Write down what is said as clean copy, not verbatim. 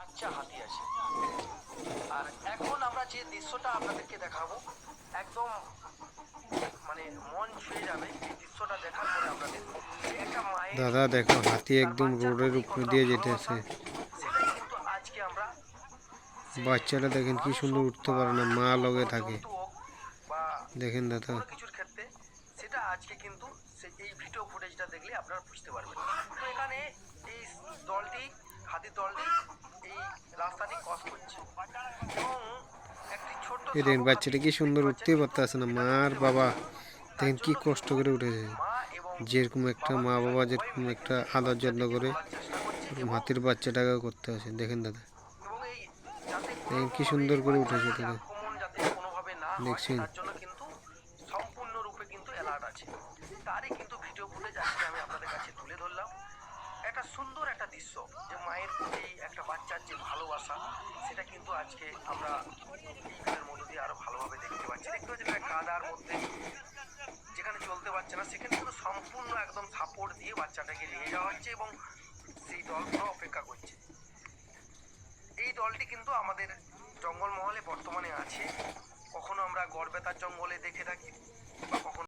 বাচ্চা হাতি আছে। আর এখন আমরা যে দৃশ্যটা আপনাদেরকে দেখাবো, একদম মানে মন ছুঁয়ে যাবে এই দৃশ্যটা দেখার পরে আপনাদের। যে একটা মায়ের দাদা দেখো হাতি তার একদম বাচ্চার রোডের প্রতি উপর কতটা দিয়ে ভালোবাসা, যেতেছে। সেটাই কিন্তু আজকে আমরা সে বাচ্চাটা দেখেন কি মানুষ সুন্দর হোক উঠতে বা পারে না, মা লগে কোনো থাকে। জন্তু হোক বা দেখেন দাদা, কোনো কিছুর ক্ষেত্রে, সেটা আজকে কিন্তু এই ভিডিও ফুটেজটা দেখলে আপনারা বুঝতে পারবেন। তো এখানে এই দলটি, হাতির দলটি এই রাস্তাটি ক্রস করছে এবং একটি ছোট্ট এই দেখেন শাবক হাতি বাচ্চাটা কি দেখতে সুন্দর পাচ্ছেন, উঠতেই কিন্তু পারতেছে না, এটা মা আর উঠতে বাবা পারছে না। তার দেখেন কি জন্য কষ্ট কিন্তু করে উঠেছে। মা এবং যেরকম একটা বাবা মা বাবা উভয় যেরকম মিলে একটা কিন্তু এই আদর যত্ন বাচ্চাটিকে করে তোলার চেষ্টা করছে ওরকম এবং হাতির বাচ্চাটাকেও করতে আছে। দেখেন দাদা, এই যাতে দেখেন কোনোরকম কি ভাবে সুন্দর এই করে উঠেছে বাচ্চাটির দাদা। আক্রমণ যাতে কোনোভাবে না হয়, দেখছেন, তার জন্য কিন্তু সম্পূর্ণরূপে কিন্তু অ্যালার্ট আছে। তারই কিন্তু ভিডিও ফুটেজ আজকে আমি আপনাদের কাছে তুলে ধরলাম। একটা সুন্দর একটা দৃশ্য, যে মায়ের প্রতি একটা বাচ্চার যে ভালোবাসা, সেটা কিন্তু আজকে আমরা এই ভিডিওর মধ্য দিয়ে আরো ভালোভাবে দেখতে পাচ্ছি। দেখতে পাচ্ছেন একটা কাদার মধ্যে যেখানে চলতে পারছে না, সেখানে কিন্তু সম্পূর্ণ একদম সাপোর্ট দিয়ে বাচ্চাটাকে নিয়ে যাওয়া হচ্ছে এবং সেই দলগুলো অপেক্ষা করছে। এই দলটি কিন্তু আমাদের জঙ্গলমহলে বর্তমানে আছে। কখনো আমরা গড়বেতার জঙ্গলে দেখে থাকি বা কখনো